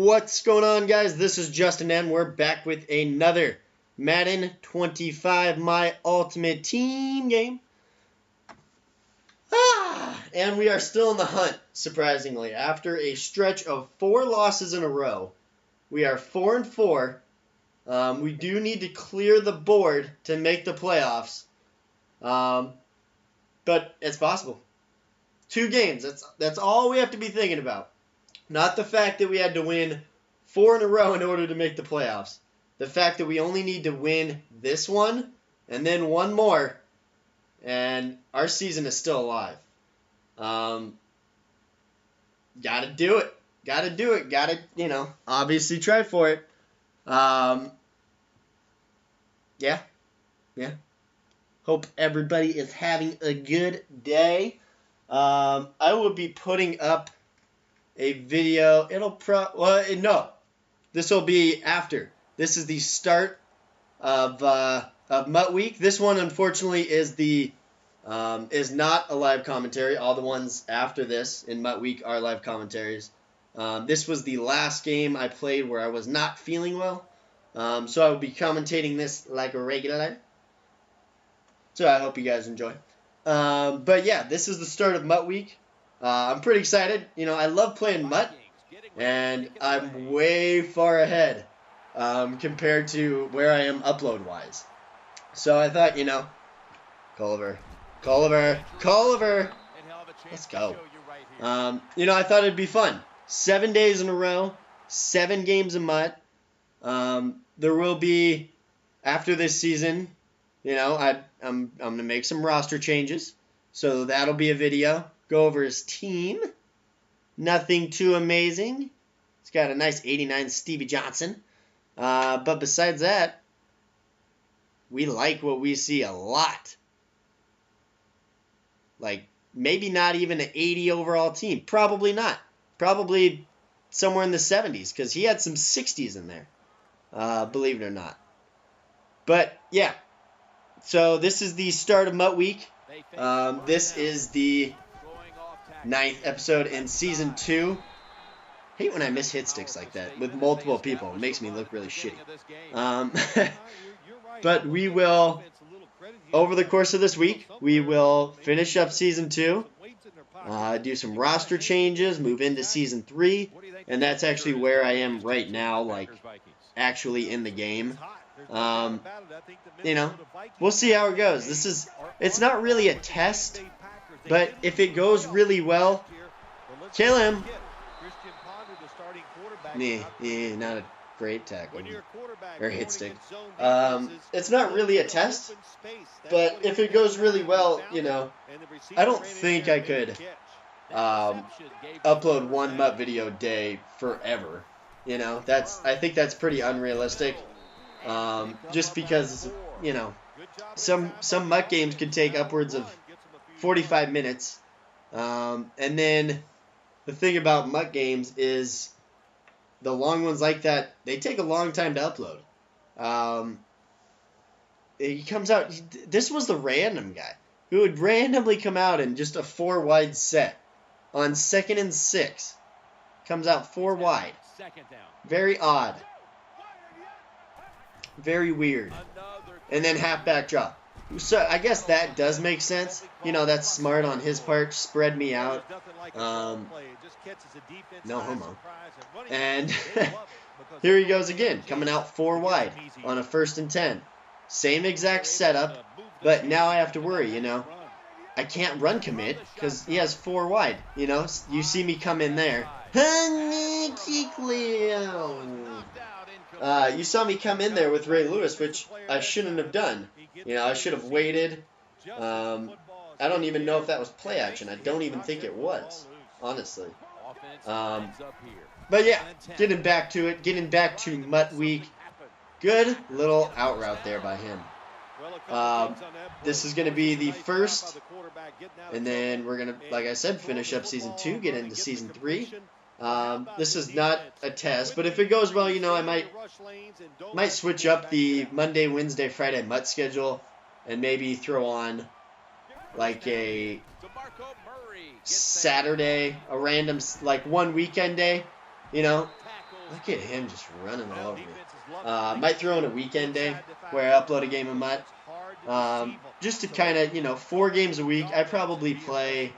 What's going on, guys? This is Justin and we're back with another Madden 25 My Ultimate Team game. And we are still in the hunt, surprisingly. After a stretch of 4 losses in a row, we are 4-4. We do need to clear the board to make the playoffs. But it's possible. 2 games, that's all we have to be thinking about. Not the fact that we had to win 4 in a row in order to make the playoffs. The fact that we only need to win this one and then one more, and our season is still alive. Gotta do it. Gotta do it. Gotta, obviously try for it. Yeah. Hope everybody is having a good day. I will be putting up a video. This will be after. This is the start of MUT week. This one, unfortunately, is not a live commentary. All the ones after this in MUT week are live commentaries. This was the last game I played where I was not feeling well. So I will be commentating this like a regular. So I hope you guys enjoy. But yeah, this is the start of MUT week. I'm pretty excited. I love playing MUT, and I'm way far ahead compared to where I am upload-wise. So I thought, Culliver. Let's go. I thought it'd be fun. 7 days in a row, 7 games of MUT. There will be, after this season, I'm going to make some roster changes. So that'll be a video. Go over his team. Nothing too amazing. He's got a nice 89 Stevie Johnson. But besides that, we like what we see a lot. Like, maybe not even an 80 overall team. Probably not. Probably somewhere in the 70s, because he had some 60s in there. Believe it or not. But, yeah. So this is the start of MUT week. This is the 9th episode in Season 2. I hate when I miss hit sticks like that with multiple people. It makes me look really shitty. But we will, over the course of this week, we will finish up Season 2, do some roster changes, move into Season 3, and that's actually where I am right now, like, actually in the game. We'll see how it goes. It's not really a test, but if it goes really well, kill him. Not a great tackle or hit stick. It's not really a test, but if it goes really well, I don't think I could upload one MUT video a day forever. I think that's pretty unrealistic. Just because, some MUT games could take upwards of 45 minutes. And then the thing about MUT games is the long ones like that, they take a long time to upload. He comes out, this was the random guy who would randomly come out in just a 4-wide set on 2nd and 6. Comes out 4 wide. Very odd. Very weird. And then halfback drop. So I guess that does make sense. That's smart on his part. Spread me out. No homo. And here he goes again. Coming out 4 wide on a 1st and 10. Same exact setup. But now I have to worry, I can't run commit because he has 4 wide. You see me come in there. You saw me come in there with Ray Lewis, which I shouldn't have done. I should have waited. I don't even know if that was play action. I don't even think it was, honestly. But yeah, getting back to it, getting back to MUT week. Good little out route there by him. This is going to be the first, and then we're going to, like I said, finish up Season 2, get into Season 3. This is not a test, but if it goes well, I might switch up the Monday, Wednesday, Friday MUT schedule and maybe throw on like a Saturday, a random, like one weekend day, Look at him just running all over me. Might throw in a weekend day where I upload a game of MUT. Just to kind of, 4 games a week. I probably play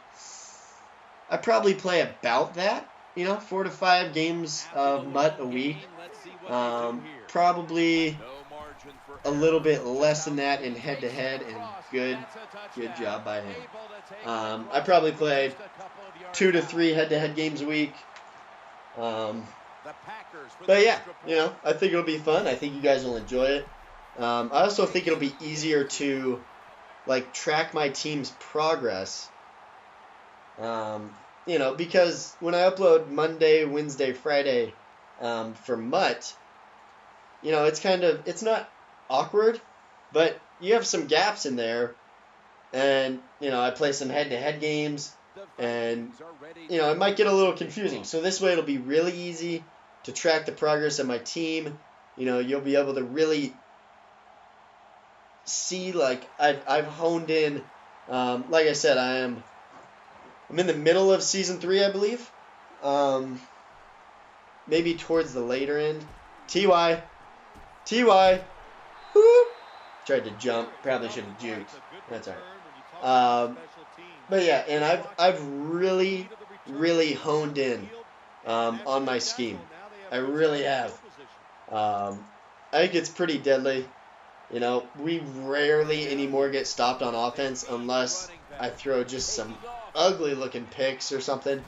about that, 4 to 5 games of MUT a week. Probably a little bit less than that in head-to-head, and good job by him. I probably play 2 to 3 head-to-head games a week. But yeah, I think it'll be fun. I think you guys will enjoy it. I also think it'll be easier to track my team's progress. Because when I upload Monday, Wednesday, Friday for MUT, it's not awkward, but you have some gaps in there, and I play some head-to-head games, and it might get a little confusing. So this way it'll be really easy to track the progress of my team. You'll be able to really see I've honed in. Like I said, I'm in the middle of season 3, I believe. Maybe towards the later end. TY. Whoop. Tried to jump. Probably should have juked. That's alright. But yeah, and I've really honed in on my scheme. I really have. I think it's pretty deadly. We rarely anymore get stopped on offense unless I throw just some ugly looking picks or something.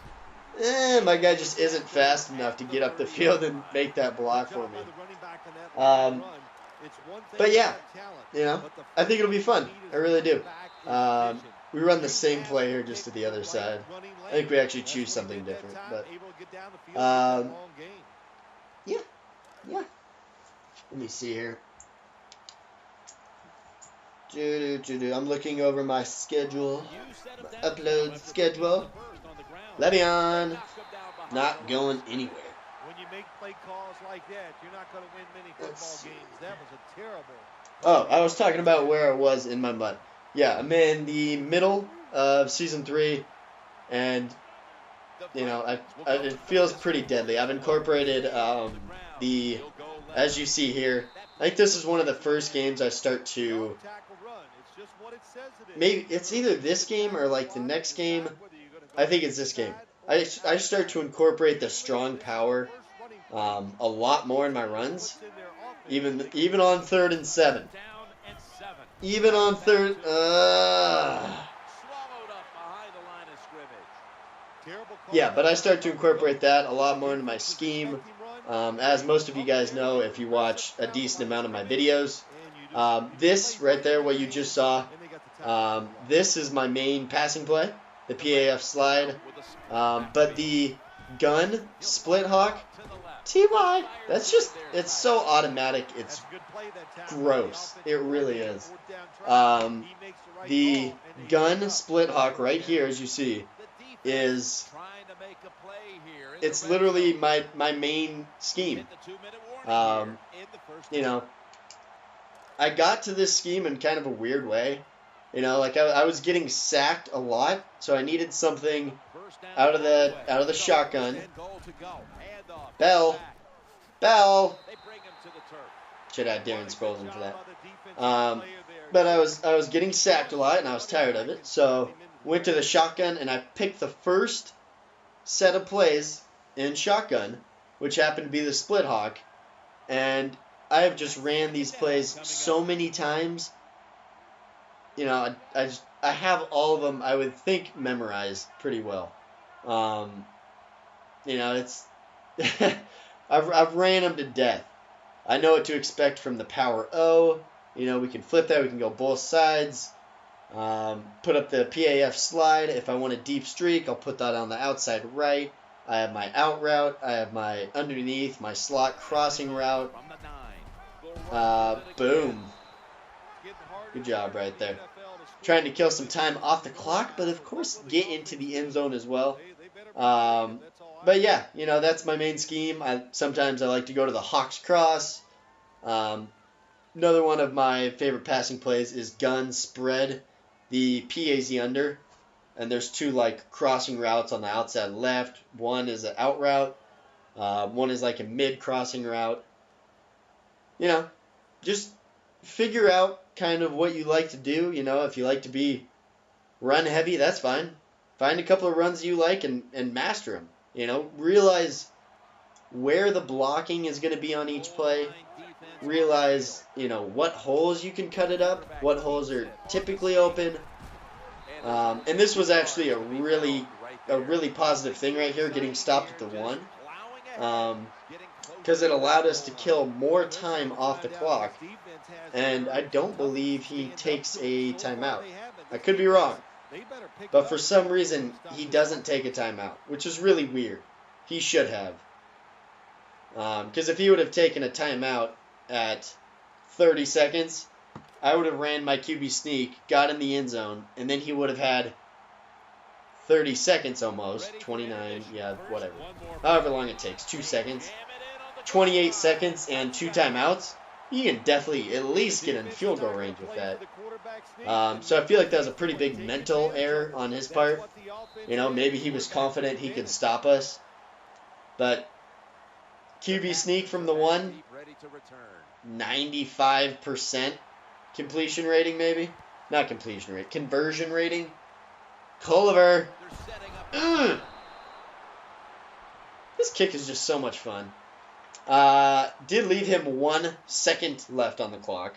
My guy just isn't fast enough to get up the field and make that block for me. But yeah, I think it'll be fun. I really do. We run the same play here, just to the other side. I think we actually choose something different. But yeah. Let me see here. I'm looking over my schedule, my upload schedule. Le'Veon, not going anywhere. When you make play calls like that, you're not going to win many football games. That was a terrible. Oh, I was talking about where I was in my MUT. Yeah, I'm in the middle of season 3, and it feels pretty deadly. I've incorporated as you see here. I think this is one of the first games I start to. Maybe it's either this game or the next game. I think it's this game. I start to incorporate the strong power a lot more in my runs, even on 3rd and 7. Even on 3rd. Yeah, but I start to incorporate that a lot more into my scheme. As most of you guys know, if you watch a decent amount of my videos, this right there, what you just saw, this is my main passing play, the PAF slide. But the gun split hawk, TY, it's so automatic, it's gross. It really is. The gun split hawk right here, as you see, it's literally my main scheme. I got to this scheme in kind of a weird way. I was getting sacked a lot, so I needed something out of the shotgun. Bell. Should have Darren Sproles in for that. But I was getting sacked a lot, and I was tired of it, so went to the shotgun, and I picked the first set of plays in shotgun, which happened to be the split hawk, and I have just ran these plays so many times. I have all of them, I would think, memorized pretty well. It's I've ran them to death. I know what to expect from the power O. We can flip that. We can go both sides. Put up the PAF slide. If I want a deep streak, I'll put that on the outside right. I have my out route. I have my underneath, my slot crossing route. Boom. Good job right there. Trying to kill some time off the clock, but of course get into the end zone as well. But yeah, that's my main scheme. Sometimes I like to go to the Hawks cross. Another one of my favorite passing plays is gun spread the PAZ under. And there's 2 crossing routes on the outside left. One is an out route. One is like a mid-crossing route. You know, just figure out kind of what you like to do. You know, if you like to be run heavy, that's fine. Find a couple of runs you like and master them. You know, realize where the blocking is going to be on each play. Realize, you know, what holes you can cut it up, what holes are typically open. And this was actually a really positive thing right here, getting stopped at the 1. Because it allowed us to kill more time off the clock. And I don't believe he takes a timeout. I could be wrong. But for some reason, he doesn't take a timeout, which is really weird. He should have. Because if he would have taken a timeout at 30 seconds, I would have ran my QB sneak, got in the end zone, and then he would have had 30 seconds almost. 29, yeah, whatever. However long it takes, 2 seconds. 28 seconds and 2 timeouts. You can definitely at least get in field goal range with that. So I feel like that was a pretty big mental error on his part. You know, maybe he was confident he could stop us. But QB sneak from the 1, 95% completion rating maybe? Not completion rate, conversion rating. Culliver. This kick is just so much fun. Did leave him 1 second left on the clock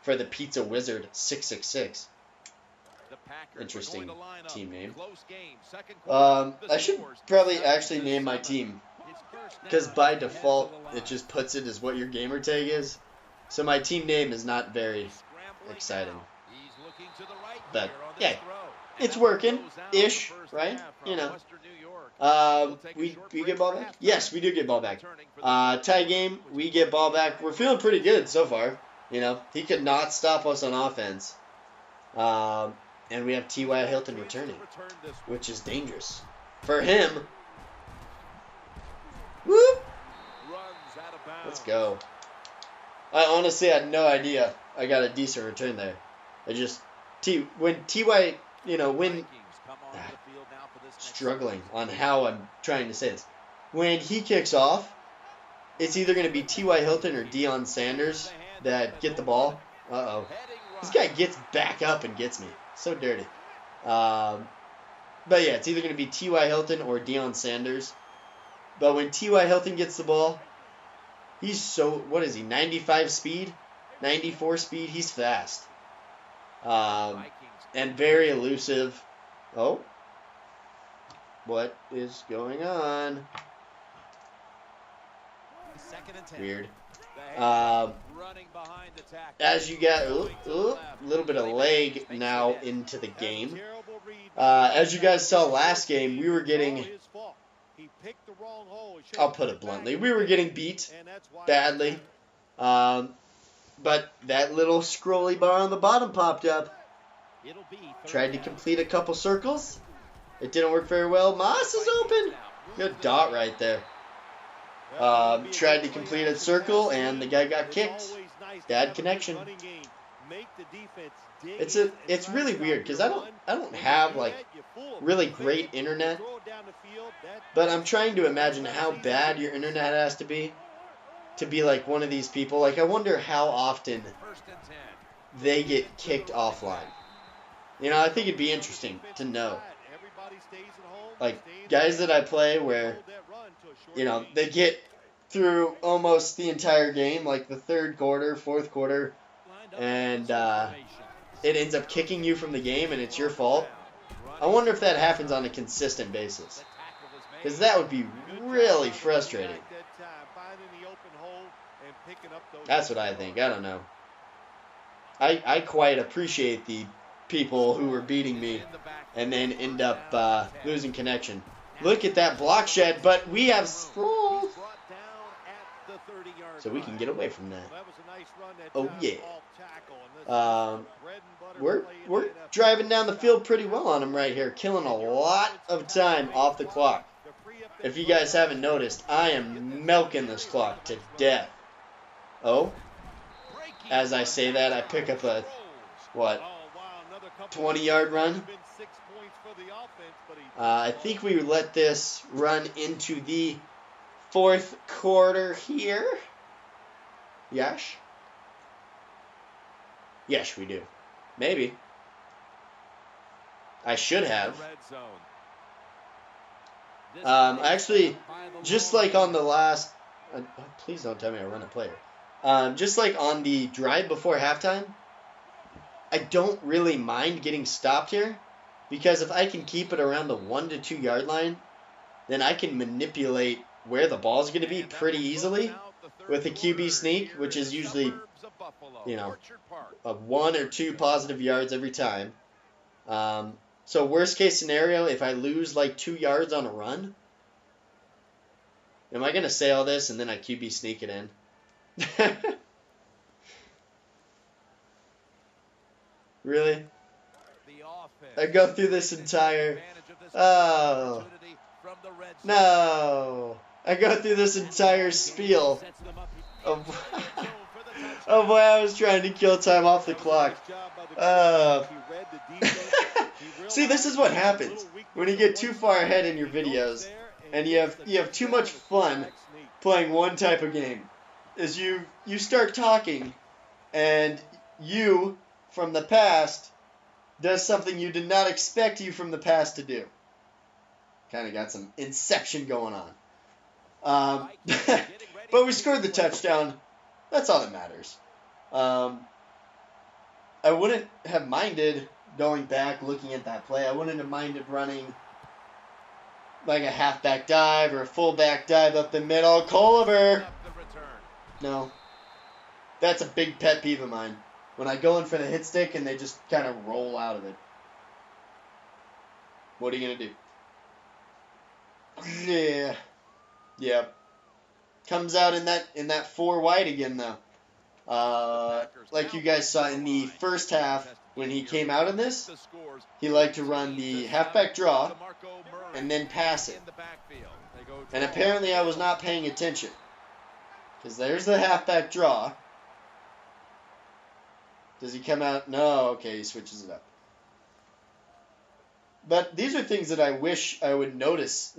for the Pizza Wizard 666. Interesting team name. I should probably actually name my team, because by default it just puts it as what your gamer tag is. So my team name is not very exciting. But yeah, it's working ish, right? You know. We get ball back? Yes, we do get ball back. Tie game, we get ball back. We're feeling pretty good so far. You know, he could not stop us on offense. And we have T.Y. Hilton returning, which is dangerous. For him. Whoop! Let's go. I honestly had no idea I got a decent return there. When T.Y., you know, struggling on how I'm trying to say this. When he kicks off, it's either going to be T.Y. Hilton or Deion Sanders that get the ball. Uh-oh. This guy gets back up and gets me. So dirty. But yeah, it's either going to be T.Y. Hilton or Deion Sanders. But when T.Y. Hilton gets the ball, he's so, what is he, 95 speed? 94 speed? He's fast. And very elusive. Oh. What is going on? Weird. As you get a little bit of leg now into the game. As you guys saw last game, we were getting, I'll put it bluntly, we were getting beat badly. But that little scrolly bar on the bottom popped up. Tried to complete a couple circles. It didn't work very well. Moss is open. Good dot right there. Tried to complete a circle, and the guy got kicked. Bad connection. It's really weird because I don't have like really great internet, but I'm trying to imagine how bad your internet has to be like one of these people. Like I wonder how often they get kicked offline. You know, I think it'd be interesting to know. Like, guys that I play where, you know, they get through almost the entire game, like the third quarter, fourth quarter, and it ends up kicking you from the game and it's your fault. I wonder if that happens on a consistent basis. Because that would be really frustrating. That's what I think. I don't know. I quite appreciate the people who were beating me and then end up losing connection. Look at that block shed, but we have Sproles, so we can get away from that. Oh yeah. We're driving down the field pretty well on him right here, killing a lot of time off the clock. If you guys haven't noticed, I am milking this clock to death. Oh, as I say that, I pick up a, what, 20-yard run. I think we let this run into the fourth quarter here. Yes? Yes, we do. Maybe. I should have. Actually, just like on the last... please don't tell me I run a player. Just like on the drive before halftime, I don't really mind getting stopped here, because if I can keep it around the 1 to 2 yard line, then I can manipulate where the ball's going to be pretty easily with a QB sneak, which is usually, you know, a 1 or 2 positive yards every time. So worst case scenario, if I lose like 2 yards on a run, am I going to say all this and then I QB sneak it in? Really? I go through this entire... Oh. No. I go through this entire spiel of why I was trying to kill time off the clock. See, this is what happens when you get too far ahead in your videos and you have too much fun playing one type of game. Is you start talking and you from the past does something you did not expect you from the past to do. Kind of got some inception going on. But we scored the touchdown. That's all that matters. I wouldn't have minded going back, looking at that play. I wouldn't have minded running like a halfback dive or a fullback dive up the middle. Culliver! No. That's a big pet peeve of mine. When I go in for the hit stick and they just kind of roll out of it. What are you going to do? Yeah. Yep. Comes out in that 4 wide again, though. Like you guys saw in the first half, when he came out in this, he liked to run the halfback draw and then pass it. And apparently I was not paying attention. Because there's the halfback draw. Does he come out? No, okay, he switches it up. But these are things that I wish I would notice,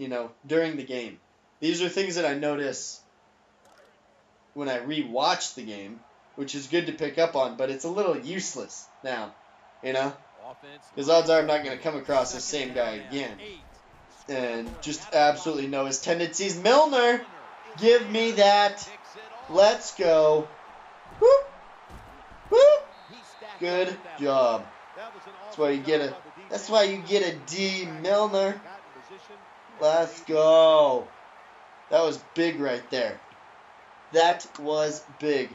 during the game. These are things that I notice when I re-watch the game, which is good to pick up on, but it's a little useless now, Because odds are I'm not going to come across the same guy again and just absolutely know his tendencies. Milner, give me that. Let's go. Whoop. Whoop. Good job. That's why you get a D, Milner. Let's go. That was big right there. That was big.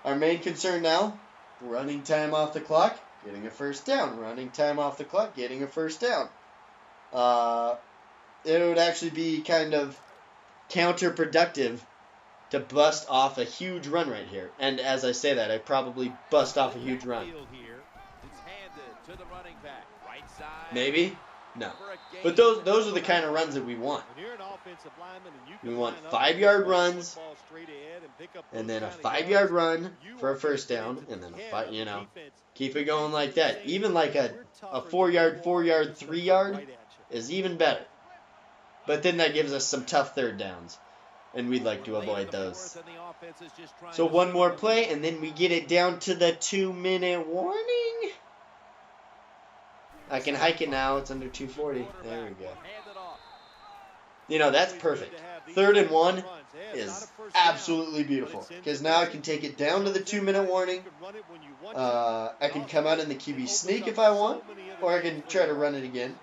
Our main concern now, running time off the clock, getting a first down. Running time off the clock, getting a first down. It would actually be kind of counterproductive to bust off a huge run right here. And as I say that, I probably bust off a huge run. Maybe? No. But those are the kind of runs that we want. We want 5-yard runs, and then a 5-yard run for a first down, and then keep it going like that. Even like a 4-yard, 3-yard is even better. But then that gives us some tough third downs. And we'd like to avoid those. So one more play, and then we get it down to the 2-minute warning. I can hike it now. It's under 2:40. There we go. That's perfect. 3rd and 1 is absolutely beautiful. Because now I can take it down to the 2-minute warning. I can come out in the QB sneak if I want. Or I can try to run it again.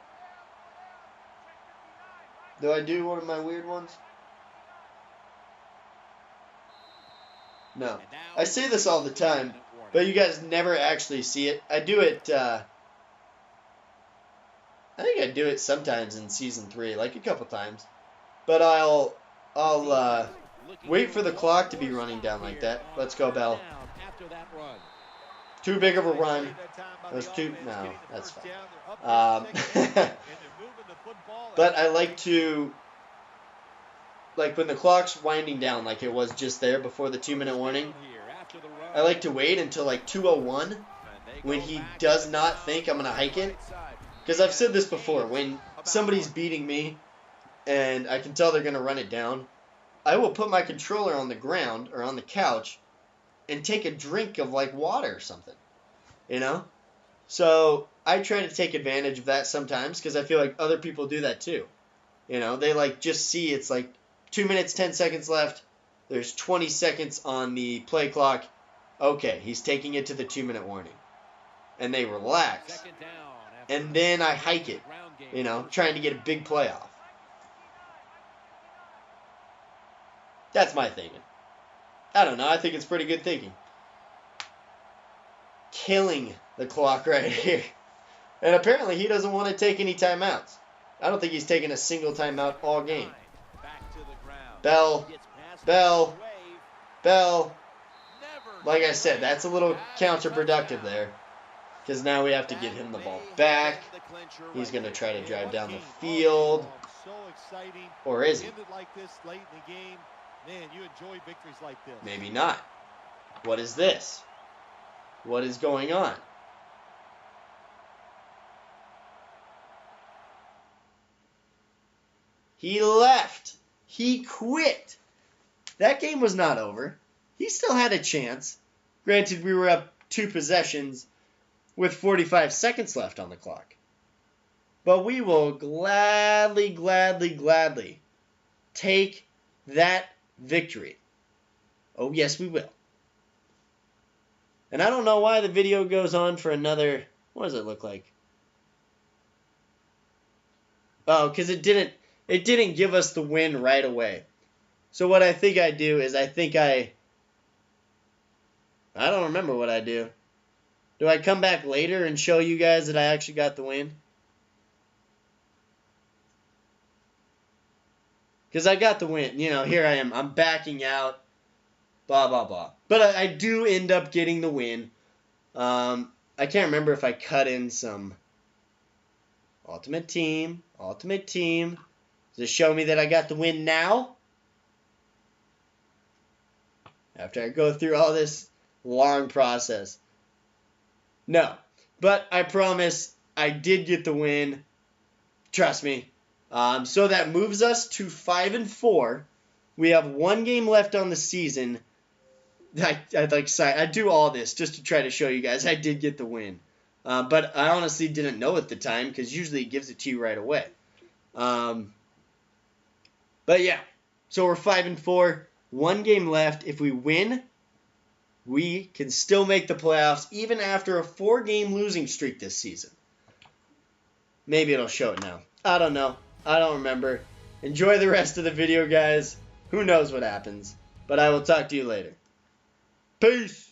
Do I do one of my weird ones? No. I say this all the time, but you guys never actually see it. I do it, I think I do it sometimes in Season 3, like a couple times. But I'll wait for the clock to be running down like that. Let's go, Bell. Too big of a run. No, that's fine. But I like to... Like when the clock's winding down like it was just there before the 2-minute warning, I like to wait until like 2:01 when he does not think I'm going to hike it. Because I've said this before, when somebody's beating me and I can tell they're going to run it down, I will put my controller on the ground or on the couch and take a drink of like water or something, you know? So I try to take advantage of that sometimes because I feel like other people do that too. You know, they like just see it's like 2 minutes, 10 seconds left. There's 20 seconds on the play clock. Okay, he's taking it to the 2-minute warning. And they relax. And then I hike it, you know, trying to get a big play off. That's my thinking. I don't know. I think it's pretty good thinking. Killing the clock right here. And apparently he doesn't want to take any timeouts. I don't think he's taken a single timeout all game. Bell. Bell. Bell. Like I said, that's a little counterproductive there. Because now we have to get him the ball back. He's going to try to drive down the field. Or is he? Maybe not. What is this? What is going on? He left. He quit. That game was not over. He still had a chance. Granted, we were up 2 possessions with 45 seconds left on the clock. But we will gladly take that victory. Oh, yes, we will. And I don't know why the video goes on for another... What does it look like? Oh, because it didn't give us the win right away. So what I think I do is I don't remember what I do. Do I come back later and show you guys that I actually got the win? Because I got the win. You know, here I am. I'm backing out. Blah, blah, blah. But I do end up getting the win. I can't remember if I cut in some Ultimate Team. Does it show me that I got the win now? After I go through all this long process. No. But I promise I did get the win. Trust me. So that moves us to 5-4. We have 1 game left on the season. I do all this just to try to show you guys I did get the win. But I honestly didn't know at the time because usually it gives it to you right away. But yeah, so we're 5-4. 1 game left. If we win, we can still make the playoffs even after a 4-game losing streak this season. Maybe it'll show it now. I don't know. I don't remember. Enjoy the rest of the video, guys. Who knows what happens. But I will talk to you later. Peace.